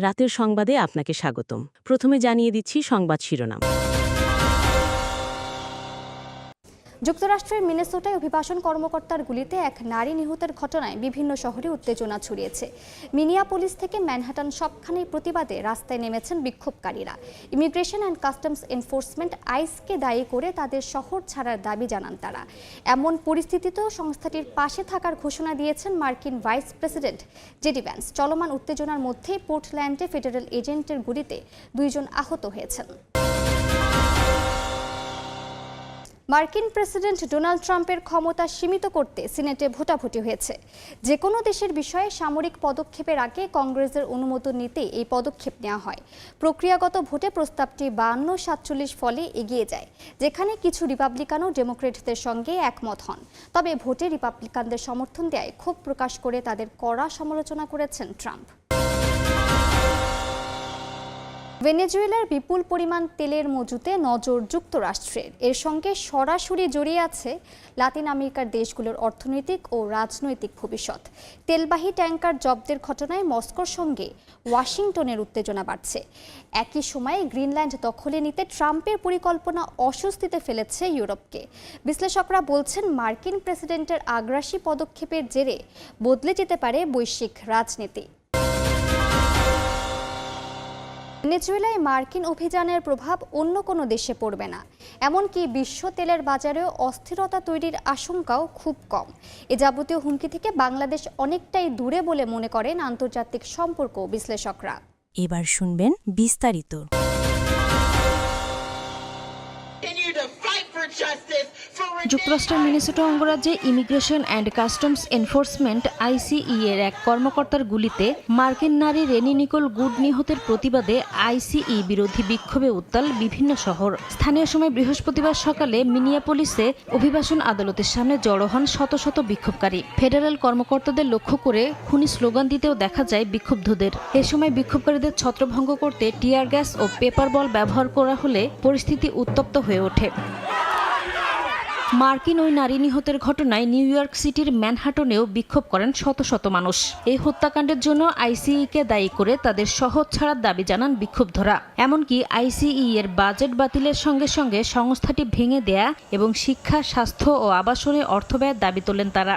রাতের সংবাদে আপনাকে স্বাগতম। প্রথমে জানিয়ে দিচ্ছি সংবাদ শিরোনাম। যুক্তরাষ্ট্রের মিনেসোটায় অভিবাসন কর্মকর্তার গুলিতে এক নারী নিহতের ঘটনায় বিভিন্ন শহরে উত্তেজনা ছড়িয়েছে। মিনিয়াপোলিস থেকে ম্যানহাটান সবখানেই প্রতিবাদে রাস্তায় নেমেছেন বিক্ষোভকারীরা। ইমিগ্রেশন অ্যান্ড কাস্টমস এনফোর্সমেন্ট আইসকে দায়ী করে তাদের শহর ছাড়ার দাবি জানান তারা। এমন পরিস্থিতিতেও সংস্থাটির পাশে থাকার ঘোষণা দিয়েছেন মার্কিন ভাইস প্রেসিডেন্ট জেডি ভ্যান্স। চলমান উত্তেজনার মধ্যেই পোর্টল্যান্ডে ফেডারেল এজেন্টের গুলিতে 2 জন আহত হয়েছেন। মার্কিন প্রেসিডেন্ট ডোনাল্ড ট্রাম্পের ক্ষমতা সীমিত করতে সিনেটে ভোটাভুটি হয়েছে। যে কোনো দেশের বিষয়ে সামরিক পদক্ষেপের আগে কংগ্রেসের অনুমোদন নিতে এই পদক্ষেপ নেওয়া হয়। প্রক্রিয়াগত ভোটে প্রস্তাবটি 52-47 ফলে এগিয়ে যায়, যেখানে কিছু রিপাবলিকান ও ডেমোক্রেটদের সঙ্গে একমত হন। তবে ভোটে রিপাবলিকানদের সমর্থন দেয় ক্ষোভ প্রকাশ করে তাদের কড়া সমালোচনা করেছেন ট্রাম্প। ভেনেজুয়েলার বিপুল পরিমাণ তেলের মজুতে নজর যুক্তরাষ্ট্রের। এর সঙ্গে সরাসরি জড়িয়ে আছে লাতিন আমেরিকার দেশগুলোর অর্থনৈতিক ও রাজনৈতিক ভবিষ্যৎ। তেলবাহী ট্যাঙ্কার জব্দের ঘটনায় মস্কোর সঙ্গে ওয়াশিংটনের উত্তেজনা বাড়ছে। একই সময়ে গ্রিনল্যান্ড দখলে নিতে ট্রাম্পের পরিকল্পনা অস্বস্তিতে ফেলেছে ইউরোপকে। বিশ্লেষকরা বলছেন, মার্কিন প্রেসিডেন্টের আগ্রাসী পদক্ষেপের জেরে বদলে যেতে পারে বৈশ্বিক রাজনীতি। ভেনেজুয়েলায় মার্কিন অভিযানের প্রভাব অন্য কোনো দেশে পড়বে না, এমনকি বিশ্ব তেলের বাজারেও অস্থিরতা তৈরির আশঙ্কাও খুব কম। এ যাবতীয় হুমকি থেকে বাংলাদেশ অনেকটাই দূরে বলে মনে করেন আন্তর্জাতিক সম্পর্ক বিশ্লেষকরা। এবার শুনবেন বিস্তারিত। যুক্তরাষ্ট্রের মিনেসোটা অঙ্গরাজ্যে immigration and customs enforcement ICE এর এক কর্মকর্তার গুলিতে মার্কিন নারী রেনি নিকোল গুড নিহতের প্রতিবাদে আইসিই বিরোধী বিক্ষোভে উত্তাল বিভিন্ন শহর। স্থানীয় সময় বৃহস্পতিবার সকালে মিনিয়াপোলিসে অভিবাসন আদালতের সামনে জড়ো হন শত শত বিক্ষোভকারী। ফেডারেল কর্মকর্তাদের লক্ষ্য করে খুনি স্লোগান দিতেও দেখা যায় বিক্ষুব্ধদের। এ সময় বিক্ষোভকারীদের ছত্রভঙ্গ করতে টিয়ার গ্যাস ও পেপার বল ব্যবহার করা হলে পরিস্থিতি উত্তপ্ত হয়ে ওঠে। মার্কিন ওই নারী নিহতের ঘটনায় নিউ ইয়র্ক সিটির ম্যানহাটনেও বিক্ষোভ করেন শত শত মানুষ। এই হত্যাকাণ্ডের জন্য আইসিইকে দায়ী করে তাদের শহর ছাড়ার দাবি জানান বিক্ষুব্ধরা। এমনকি আইসিই এর বাজেট বাতিলের সঙ্গে সঙ্গে সংস্থাটি ভেঙে দেয়া এবং শিক্ষা, স্বাস্থ্য ও আবাসনে অর্থ ব্যয়ের দাবি তোলেন তারা।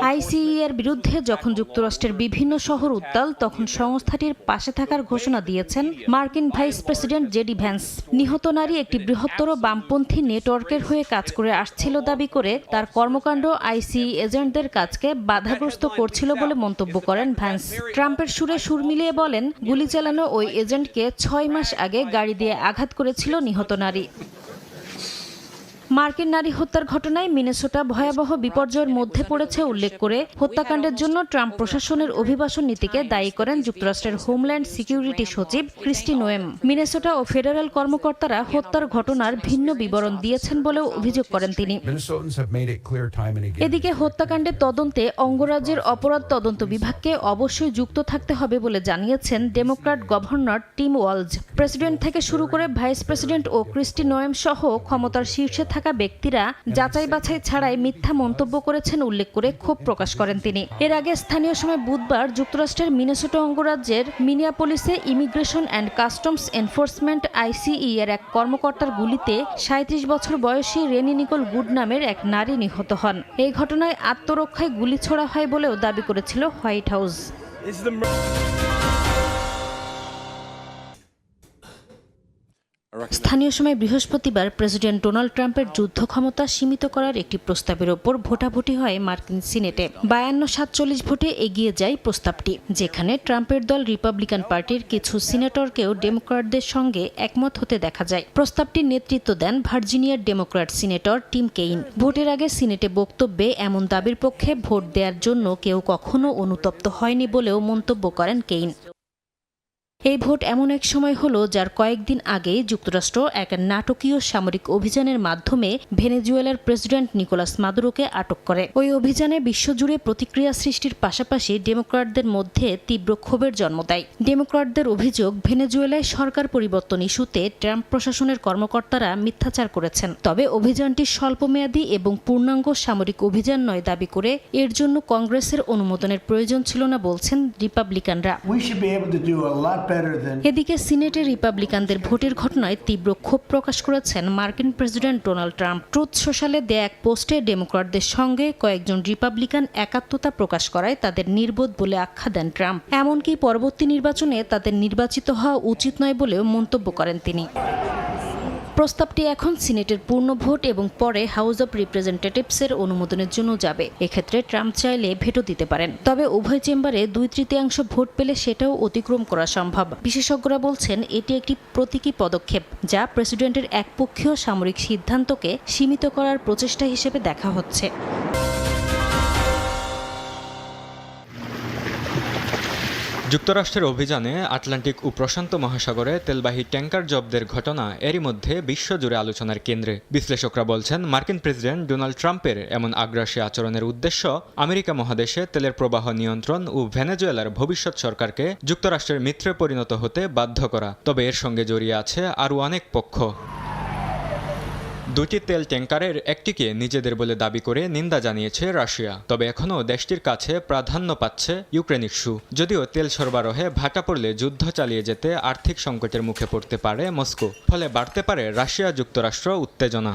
আইসিই এর বিরুদ্ধে যখন যুক্তরাষ্ট্রের বিভিন্ন শহর উত্তাল, তখন সংস্থাটির পাশে থাকার ঘোষণা দিয়েছেন মার্কিন ভাইস প্রেসিডেন্ট জেডি ভ্যান্স। নিহত নারী একটি বৃহত্তর বামপন্থী নেটওয়ার্কের হয়ে কাজ করে আসছিল দাবি করে তার কর্মকাণ্ড আইসিই এজেন্টদের কাজকে বাধাগ্রস্ত করছিল বলে মন্তব্য করেন ভ্যান্স। ট্রাম্পের সুরে সুর মিলিয়ে বলেন, গুলি চালানো ওই এজেন্টকে 6 মাস আগে গাড়ি দিয়ে আঘাত করেছিল নিহত নারী। মার্কিন নারী হত্যার ঘটনায় মিনেসোটা ভয়াবহ বিপর্যয়ের মধ্যে পড়েছে উল্লেখ করে হত্যাকাণ্ডের জন্য ট্রাম্প প্রশাসনের অভিবাসন নীতিকে দায়ী করেন যুক্তরাষ্ট্রের হোমল্যান্ড সিকিউরিটি সচিব ক্রিস্টি নোয়েম। মিনেসোটা ও ফেডারেল কর্মকর্তারা হত্যার ঘটনার ভিন্ন বিবরণ দিয়েছেন বলেও অভিযোগ করেন তিনি। এদিকে হত্যাকাণ্ডের তদন্তে অঙ্গরাজ্যের অপরাধ তদন্ত বিভাগকে অবশ্যই যুক্ত থাকতে হবে বলে জানিয়েছেন Democrat governor team Waltz. President থেকে শুরু করে ভাইস প্রেসিডেন্ট ও ক্রিস্টি নোয়েম সহ ক্ষমতার শীর্ষে থাকা ব্যক্তিরা যাচাই বাছাই ছাড়াই মিথ্যা মন্তব্য করেছেন উল্লেখ করে ক্ষোভ প্রকাশ করেন তিনি। এর আগে স্থানীয় সময় বুধবার যুক্তরাষ্ট্রের মিনেসোটা অঙ্গরাজ্যের মিনিয়াপোলিসে immigration and customs enforcement ICE এর এক কর্মকর্তার গুলিতে 37 বছর বয়সী রেনি নিকোল গুড নামের এক নারী নিহত হন। এই ঘটনায় আত্মরক্ষায় গুলি ছোড়া হয় বলেও দাবি করেছিল হোয়াইট হাউস। স্থানীয় সময় বৃহস্পতিবার প্রেসিডেন্ট ডোনাল্ড ট্রাম্পের যুদ্ধ ক্ষমতা সীমিত করার একটি প্রস্তাবের ওপর ভোটাভুটি হয় মার্কিন সিনেটে। 52-47 ভোটে এগিয়ে যায় প্রস্তাবটি, যেখানে ট্রাম্পের দল রিপাবলিকান পার্টির কিছু সিনেটরকেও ডেমোক্র্যাটদের সঙ্গে একমত হতে দেখা যায়। প্রস্তাবটির নেতৃত্ব দেন ভার্জিনিয়ার ডেমোক্র্যাট সিনেটর টিম কেইন। ভোটের আগে সিনেটে বক্তব্যে এমন দাবির পক্ষে ভোট দেওয়ার জন্য কেউ কখনো অনুতপ্ত হয়নি বলেও মন্তব্য করেন কেইন। এই ভোট এমন এক সময় হলো যার কয়েকদিন আগে যুক্তরাষ্ট্র এক নাটকীয় সামরিক অভিযানের মাধ্যমে ভেনেজুয়েলার প্রেসিডেন্ট নিকোলাস মাদুরোকে আটক করে। ওই অভিযানে বিশ্বজুড়ে প্রতিক্রিয়া সৃষ্টির পাশাপাশি ডেমোক্র্যাটদের মধ্যে তীব্র ক্ষোভের জন্ম দেয়। ডেমোক্র্যাটদের অভিযোগ, ভেনেজুয়েলায় সরকার পরিবর্তন ইস্যুতে ট্রাম্প প্রশাসনের কর্মকর্তারা মিথ্যাচার করেছেন। তবে অভিযানটি স্বল্পমেয়াদী এবং পূর্ণাঙ্গ সামরিক অভিযান নয় দাবি করে এর জন্য কংগ্রেসের অনুমোদনের প্রয়োজন ছিল না বলছেন রিপাবলিকানরা। এদিকে সিনেটে রিপাবলিকানদের ভোটের ঘটনায় তীব্র ক্ষোভ প্রকাশ করেছেন মার্কিন প্রেসিডেন্ট ডোনাল্ড ট্রাম্প। ট্রুথ সোশ্যালে দেয়া এক পোস্টে ডেমোক্র্যাটদের সঙ্গে কয়েকজন রিপাবলিকান একাত্মতা প্রকাশ করায় তাদের নির্বোধ বলে আখ্যা দেন ট্রাম্প। এমনকি পরবর্তী নির্বাচনে তাদের নির্বাচিত হওয়া উচিত নয় বলেও মন্তব্য করেন তিনি। প্রস্তাবটি এখন সিনেটের পূর্ণ ভোট এবং পরে হাউস অব রিপ্রেজেন্টেটিভসের অনুমোদনের জন্য যাবে। এক্ষেত্রে ট্রাম্প চাইলে ভেটো দিতে পারেন। তবে উভয় চেম্বারে 2/3 ভোট পেলে সেটাও অতিক্রম করা সম্ভব। বিশেষজ্ঞরা বলছেন এটি একটি প্রতীকী পদক্ষেপ, যা প্রেসিডেন্টের একপক্ষীয় সামরিক সিদ্ধান্তকে সীমিত করার প্রচেষ্টা হিসেবে দেখা হচ্ছে। যুক্তরাষ্ট্রের অভিযানে আটলান্টিক ও প্রশান্ত মহাসাগরে তেলবাহী ট্যাঙ্কার জব্দের ঘটনা এরই মধ্যে বিশ্বজুড়ে আলোচনার কেন্দ্রে। বিশ্লেষকরা বলছেন, মার্কিন প্রেসিডেন্ট ডোনাল্ড ট্রাম্পের এমন আগ্রাসী আচরণের উদ্দেশ্য আমেরিকা মহাদেশে তেলের প্রবাহ নিয়ন্ত্রণ ও ভেনেজুয়েলার ভবিষ্যৎ সরকারকে যুক্তরাষ্ট্রের মিত্রে পরিণত হতে বাধ্য করা। তবে এর সঙ্গে জড়িয়ে আছে আরও অনেক পক্ষ। দুটি তেল ট্যাঙ্কারের একটিকে নিজেদের বলে দাবি করে নিন্দা জানিয়েছে রাশিয়া। তবে এখনও দেশটির কাছে প্রাধান্য পাচ্ছে ইউক্রেন ইস্যু। যদিও তেল সরবরাহে ভাটা পড়লে যুদ্ধ চালিয়ে যেতে আর্থিক সংকটের মুখে পড়তে পারে মস্কো, ফলে বাড়তে পারে রাশিয়া যুক্তরাষ্ট্র উত্তেজনা।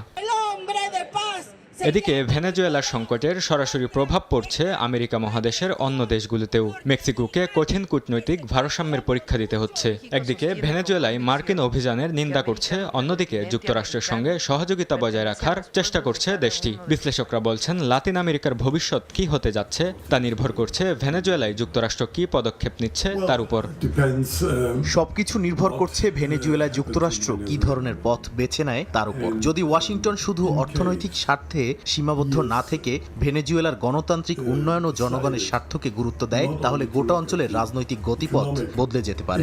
এদিকে ভেনেজুয়েলার সংকটের সরাসরি প্রভাব পড়ছে আমেরিকা মহাদেশের অন্য দেশগুলোতেও। মেক্সিকোকে কঠিন কূটনৈতিক ভারসাম্যের পরীক্ষা দিতে হচ্ছে। একদিকে ভেনেজুয়েলায় মার্কিন অভিযানের নিন্দা করছে, অন্যদিকে যুক্তরাষ্ট্রের সঙ্গে সহযোগিতা বজায় রাখার চেষ্টা করছে দেশটি। বিশ্লেষকরা বলছেন, লাতিন আমেরিকার ভবিষ্যৎ কি হতে যাচ্ছে তা নির্ভর করছে ভেনেজুয়েলায় যুক্তরাষ্ট্র কি পদক্ষেপ নিচ্ছে তার উপর। সবকিছু নির্ভর করছে ভেনেজুয়েলায় যুক্তরাষ্ট্র কি ধরনের পথ বেছে নেয় তার উপর। যদি ওয়াশিংটন শুধু অর্থনৈতিক স্বার্থে সীমাবদ্ধ না থেকে ভেনেজুয়েলার গণতান্ত্রিক উন্নয়ন ও জনগণের স্বার্থকে গুরুত্ব দেয়, তাহলে গোটা অঞ্চলের রাজনৈতিক গতিপথ বদলে যেতে পারে।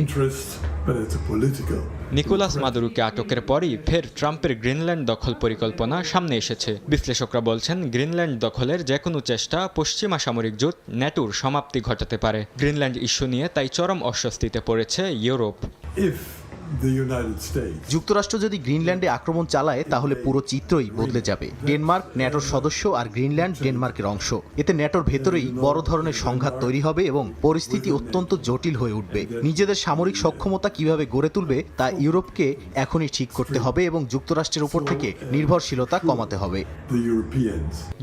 নিকোলাস মাদুরোকে আটকের পরই ফের ট্রাম্পের গ্রিনল্যান্ড দখল পরিকল্পনা সামনে এসেছে। বিশ্লেষকরা বলছেন, গ্রিনল্যান্ড দখলের যে কোনো চেষ্টা পশ্চিমা সামরিক জোট ন্যাটোর সমাপ্তি ঘটাতে পারে। গ্রিনল্যান্ড ইস্যু নিয়ে তাই চরম অস্বস্তিতে পড়েছে ইউরোপ। যুক্তরাষ্ট্র যদি গ্রিনল্যান্ডে আক্রমণ চালায় তাহলে পুরো চিত্রই বদলে যাবে। ডেনমার্ক ন্যাটোর সদস্য আর গ্রিনল্যান্ড ডেনমার্কের অংশ। এতে ন্যাটোর ভেতরেই বড় ধরনের সংঘাত তৈরি হবে এবং পরিস্থিতি অত্যন্ত জটিল হয়ে উঠবে। নিজেদের সামরিক সক্ষমতা কিভাবে গড়ে তুলবে তা ইউরোপকে এখনই ঠিক করতে হবে এবং যুক্তরাষ্ট্রের উপর থেকে নির্ভরশীলতা কমাতে হবে।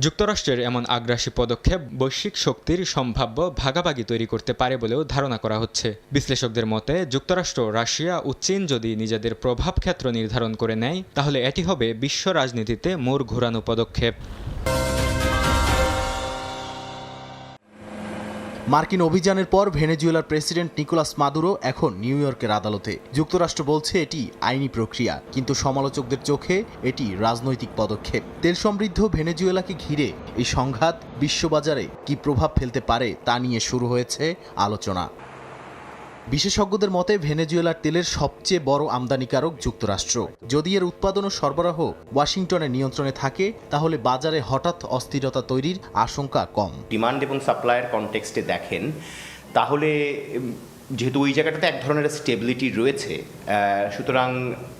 যুক্তরাষ্ট্রের এমন আগ্রাসী পদক্ষেপ বৈশ্বিক শক্তির সম্ভাব্য ভাগাভাগি তৈরি করতে পারে বলেও ধারণা করা হচ্ছে। বিশ্লেষকদের মতে, যুক্তরাষ্ট্র, রাশিয়া ও চীন যদি নিজেদের প্রভাব ক্ষেত্র নির্ধারণ করে নেয়, তাহলে এটি হবে বিশ্ব রাজনীতিতে মোড় ঘোরানো পদক্ষেপ। মার্কিন অভিযানের পর ভেনেজুয়েলার প্রেসিডেন্ট নিকোলাস মাদুরো এখন নিউ ইয়র্কের আদালতে। যুক্তরাষ্ট্র বলছে এটি আইনি প্রক্রিয়া, কিন্তু সমালোচকদের চোখে এটি রাজনৈতিক পদক্ষেপ। তেল সমৃদ্ধ ভেনেজুয়েলাকে ঘিরে এই সংঘাত বিশ্ববাজারে কি প্রভাব ফেলতে পারে তা নিয়ে শুরু হয়েছে আলোচনা। বিশেষজ্ঞদের মতে ভেনেজুয়েলার তেলের সবচেয়ে বড় আমদানিকারক যুক্তরাষ্ট্র। যদি এর উৎপাদন ও সরবরাহ ওয়াশিংটনের নিয়ন্ত্রণে থাকে, তাহলে বাজারে হঠাৎ অস্থিরতা তৈরির আশঙ্কা কম। ডিমান্ড এবং সাপ্লাইয়ের কনটেক্সটে দেখেন, তাহলে যেহেতু ওই জায়গাটাতে এক ধরনের স্টেবিলিটি রয়েছে, সুতরাং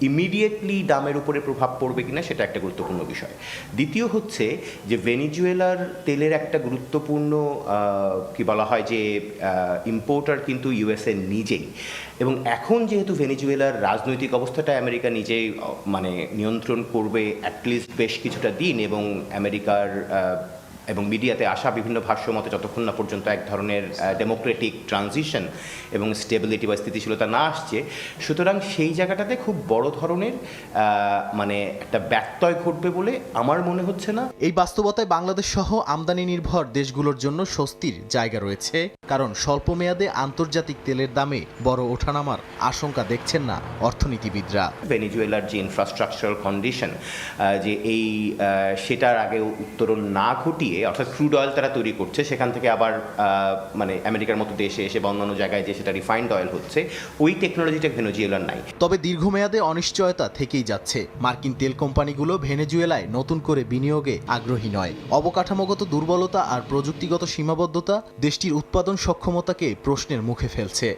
ইমিডিয়েটলি দামের উপরে প্রভাব পড়বে কিনা সেটা একটা গুরুত্বপূর্ণ বিষয়। দ্বিতীয় হচ্ছে যে ভেনেজুয়েলার তেলের একটা গুরুত্বপূর্ণ কি বলা হয় যে ইম্পোর্টার কিন্তু ইউএসএ নিজেই, এবং এখন যেহেতু ভেনেজুয়েলার রাজনৈতিক অবস্থাটা আমেরিকা নিজেই মানে নিয়ন্ত্রণ করবে অ্যাটলিস্ট বেশ কিছুটা দিন, এবং আমেরিকার এবং মিডিয়াতে আসা বিভিন্ন ভাষ্য মতে যতক্ষণ না পর্যন্ত এক ধরনের ডেমোক্রেটিক ট্রানজিশন এবং স্টেবিলিটি বা স্থিতিশীলতা না আসছে, সুতরাং সেই জায়গাটাতে খুব বড় ধরনের মানে একটা ব্যত্যয় ঘটবে বলে আমার মনে হচ্ছে না। এই বাস্তবতায় বাংলাদেশ সহ আমদানি নির্ভর দেশগুলোর জন্য স্বস্তির জায়গা রয়েছে, কারণ স্বল্প মেয়াদে আন্তর্জাতিক তেলের দামে বড় ওঠানামার আশঙ্কা দেখছেন না অর্থনীতিবিদরা। ভেনেজুয়েলার যে ইনফ্রাস্ট্রাকচারাল কন্ডিশন, যে এই সেটার আগে উত্তরণ না ঘটিয়ে দিয়ে, অর্থাৎ ক্রুড অয়েল তারা তৈরি করছে, সেখান থেকে আবার মানে আমেরিকার মতো দেশে এসে বা অন্যান্য জায়গায় যে সেটা রিফাইন্ড অয়েল হচ্ছে, ওই টেকনোলজিটা ভেনেজুয়েলার নাই। তবে দীর্ঘমেয়াদে অনিশ্চয়তা থেকেই যাচ্ছে। মার্কিন তেল কোম্পানিগুলো ভেনেজুয়েলায় নতুন করে বিনিয়োগে আগ্রহী নয়। অবকাঠামোগত দুর্বলতা আর প্রযুক্তিগত সীমাবদ্ধতা দেশটির উৎপাদন সক্ষমতাকে প্রশ্নের মুখে ফেলছে।